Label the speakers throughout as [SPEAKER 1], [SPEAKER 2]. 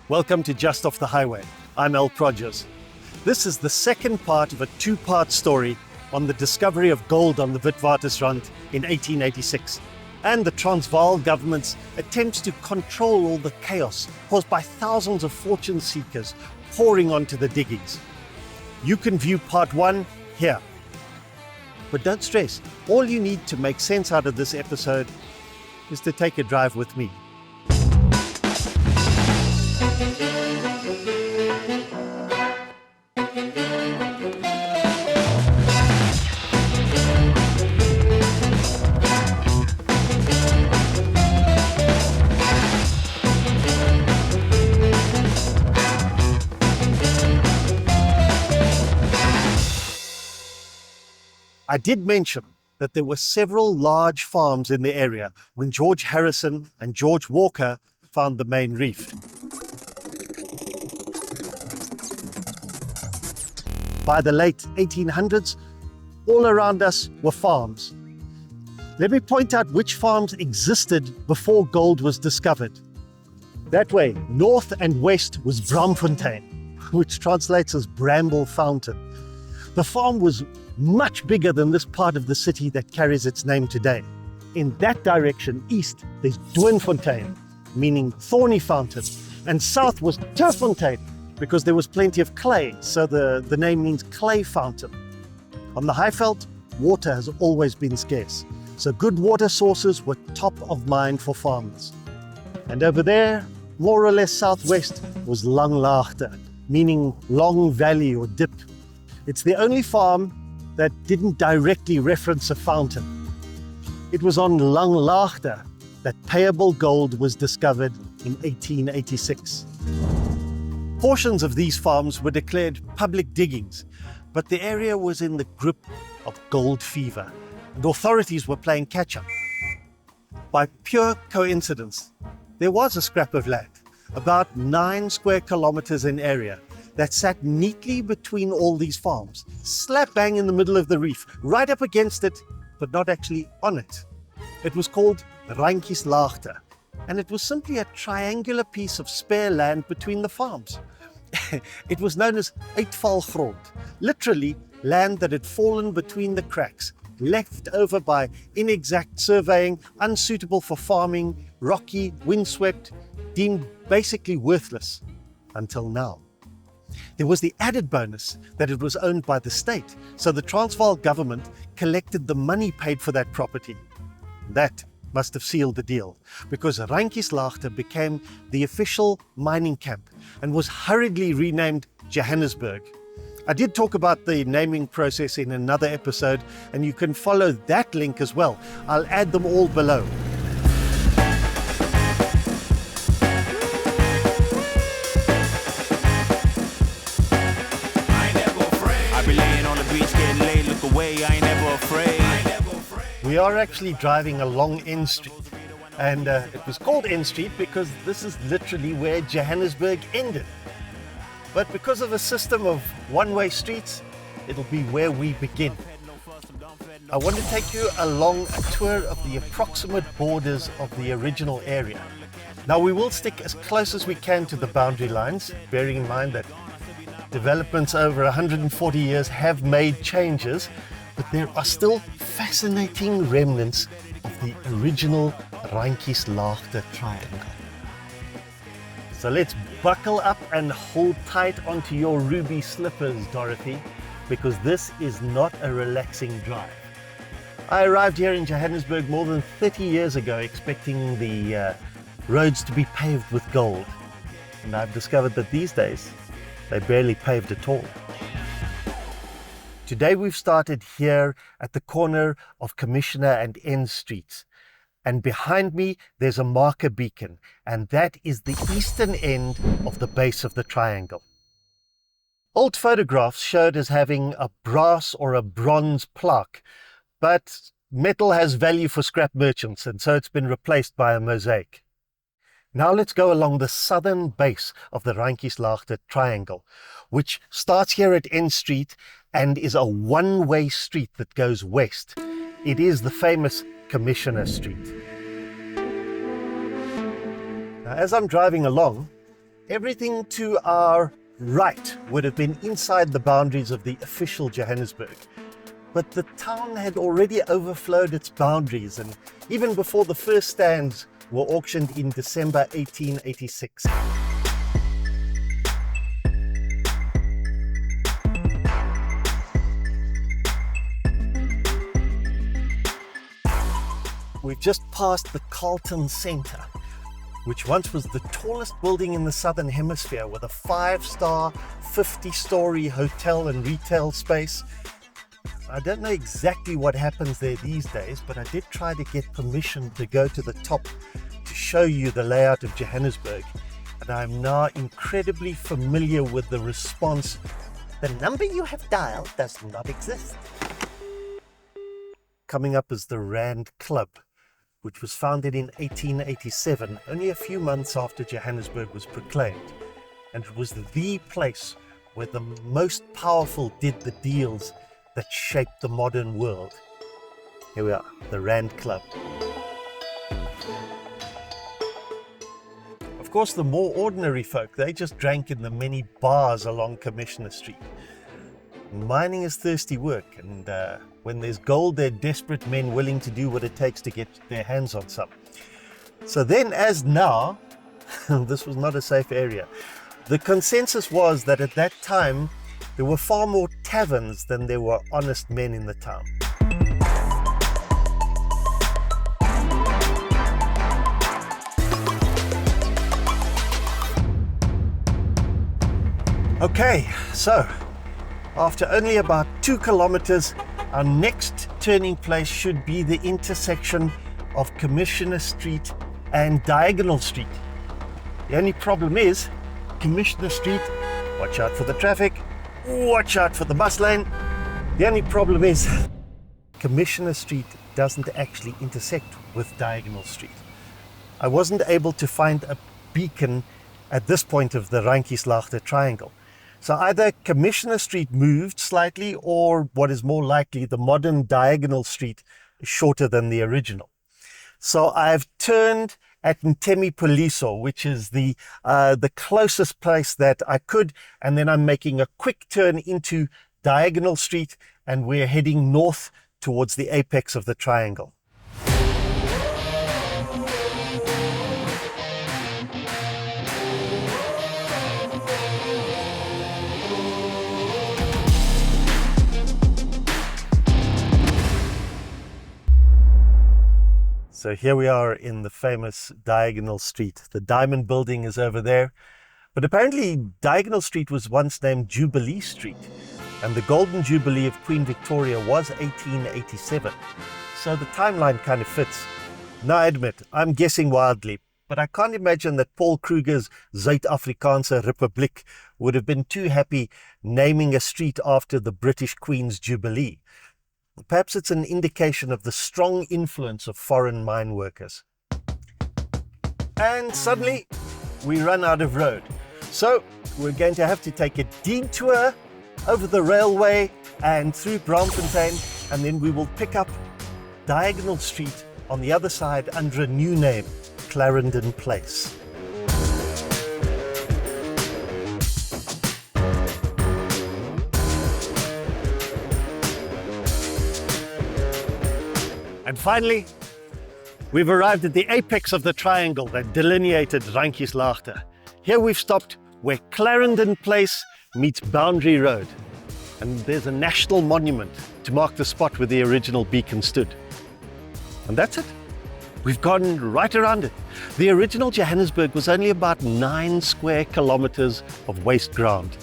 [SPEAKER 1] Welcome to Just Off the Highway. I'm Prodgers. This is the second part of a two-part story on the discovery of gold on the Witwatersrand in 1886 and the Transvaal government's attempts to control all the chaos caused by thousands of fortune seekers pouring onto the diggings. You can view part one here. But don't stress, all you need to make sense out of this episode is to take a drive with me. I did mention that there were several large farms in the area when George Harrison and George Walker found the main reef. By the late 1800s, all around us were farms. Let me point out which farms existed before gold was discovered. That way, north and west was Bramfontein, which translates as Bramble Fountain. The farm was much bigger than this part of the city that carries its name today. In that direction, east, there's Doornfontein, meaning thorny fountain, and south was Turfontein, because there was plenty of clay, so the name means clay fountain. On the Highveld, water has always been scarce, so good water sources were top of mind for farmers. And over there, more or less southwest, was Randjeslaagte, meaning long valley or dip. It's the only farm that didn't directly reference a fountain. It was on Randjeslaagte that payable gold was discovered in 1886. Portions of these farms were declared public diggings, but the area was in the grip of gold fever, and authorities were playing catch-up. By pure coincidence, there was a scrap of land, about 9 square kilometers in area, that sat neatly between all these farms, slap bang in the middle of the reef, right up against it, but not actually on it. It was called Randjeslaagte, and it was simply a triangular piece of spare land between the farms. It was known as uitvalgrond, literally land that had fallen between the cracks, left over by inexact surveying, unsuitable for farming, rocky, windswept, deemed basically worthless, until now. There was the added bonus that it was owned by the state, so the Transvaal government collected the money paid for that property. That must have sealed the deal, because Randjeslaagte became the official mining camp and was hurriedly renamed Johannesburg. I did talk about the naming process in another episode, and you can follow that link as well. I'll add them all below. We are actually driving along N Street, and it was called N Street because this is literally where Johannesburg ended. But because of a system of one-way streets, it'll be where we begin. I want to take you along a tour of the approximate borders of the original area. Now, we will stick as close as we can to the boundary lines, bearing in mind that developments over 140 years have made changes, but there are still fascinating remnants of the original Randjeslaagte triangle. So let's buckle up and hold tight onto your ruby slippers, Dorothy, because this is not a relaxing drive. I arrived here in Johannesburg more than 30 years ago expecting the roads to be paved with gold, and I've discovered that these days they're barely paved at all. Today we've started here at the corner of Commissioner and N Streets. And behind me there's a marker beacon, and that is the eastern end of the base of the triangle. Old photographs showed as having a brass or a bronze plaque, but metal has value for scrap merchants, and so it's been replaced by a mosaic. Now let's go along the southern base of the Randjeslaagte triangle, which starts here at N Street and is a one-way street that goes west. It is the famous Commissioner Street. Now, as I'm driving along, Everything to our right would have been inside the boundaries of the official Johannesburg. But the town had already overflowed its boundaries, and even before the first stands were auctioned in December 1886. We've just passed the Carlton Centre, which once was the tallest building in the Southern Hemisphere, with a 5-star, 50-story hotel and retail space. I don't know exactly what happens there these days, but I did try to get permission to go to the top to show you the layout of Johannesburg. And I'm now incredibly familiar with the response, "The number you have dialed does not exist." Coming up is the Rand Club, which was founded in 1887, only a few months after Johannesburg was proclaimed. And it was the place where the most powerful did the deals that shaped the modern world. Here we are, the Rand Club. Of course, the more ordinary folk, they just drank in the many bars along Commissioner Street. Mining is thirsty work, and when there's gold, there are desperate men willing to do what it takes to get their hands on some. So then, as now, this was not a safe area. The consensus was that at that time, there were far more taverns than there were honest men in the town. Okay, so after only about 2 kilometers, our next turning place should be the intersection of Commissioner Street and Diagonal Street. The only problem is, Commissioner Street, watch out for the traffic, watch out for the bus lane. The only problem is, Commissioner Street doesn't actually intersect with Diagonal Street. I wasn't able to find a beacon at this point of the Randjeslaagte triangle. So either Commissioner Street moved slightly, or what is more likely, the modern Diagonal Street is shorter than the original. So I've turned at Ntemipoliso, which is the closest place that I could, and then I'm making a quick turn into Diagonal Street, and we're heading north towards the apex of the triangle. So here we are in the famous Diagonal Street. The Diamond Building is over there. But apparently Diagonal Street was once named Jubilee Street. And the Golden Jubilee of Queen Victoria was 1887. So the timeline kind of fits. Now I admit, I'm guessing wildly. But I can't imagine that Paul Kruger's Zuid-Afrikaanse Republiek would have been too happy naming a street after the British Queen's Jubilee. Perhaps it's an indication of the strong influence of foreign mine workers. And suddenly, we run out of road. So we're going to have to take a detour over the railway and through Braamfontein, and then we will pick up Diagonal Street on the other side under a new name, Clarendon Place. And finally, we've arrived at the apex of the triangle that delineated Randjeslaagte. Here we've stopped where Clarendon Place meets Boundary Road. And there's a national monument to mark the spot where the original beacon stood. And that's it. We've gone right around it. The original Johannesburg was only about 9 square kilometers of waste ground.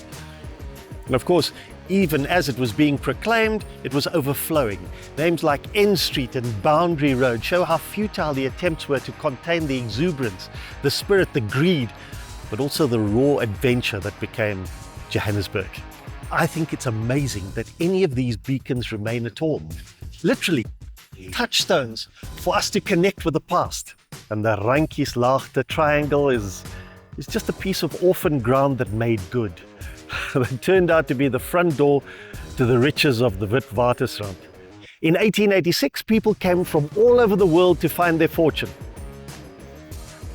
[SPEAKER 1] And of course, even as it was being proclaimed, it was overflowing. Names like N Street and Boundary Road show how futile the attempts were to contain the exuberance, the spirit, the greed, but also the raw adventure that became Johannesburg. I think it's amazing that any of these beacons remain at all. Literally, touchstones for us to connect with the past. And the Randjeslaagte triangle is just a piece of orphan ground that made good. That turned out to be the front door to the riches of the Witwatersrand. In 1886, people came from all over the world to find their fortune.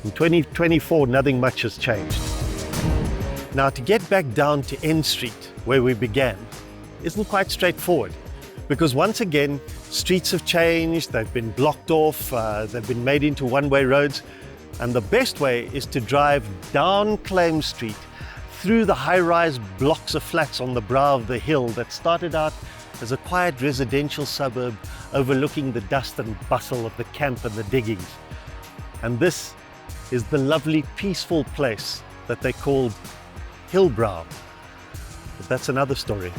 [SPEAKER 1] In 2024, nothing much has changed. Now, to get back down to N Street, where we began, isn't quite straightforward, because once again, streets have changed, they've been blocked off, they've been made into one-way roads, and the best way is to drive down Claim Street through the high-rise blocks of flats on the brow of the hill that started out as a quiet residential suburb overlooking the dust and bustle of the camp and the diggings. And this is the lovely, peaceful place that they call Hillbrow. But that's another story.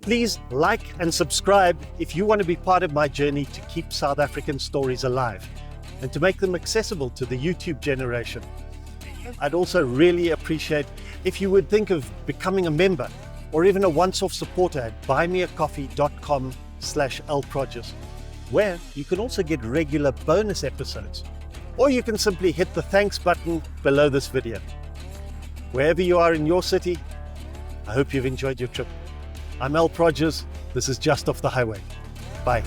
[SPEAKER 1] Please like and subscribe if you want to be part of my journey to keep South African stories alive and to make them accessible to the YouTube generation. I'd also really appreciate if you would think of becoming a member or even a once-off supporter at buymeacoffee.com/lprodgers, where you can also get regular bonus episodes, or you can simply hit the thanks button below this video. Wherever you are in your city, I hope you've enjoyed your trip. I'm Prodgers. This is Just Off the Highway. Bye.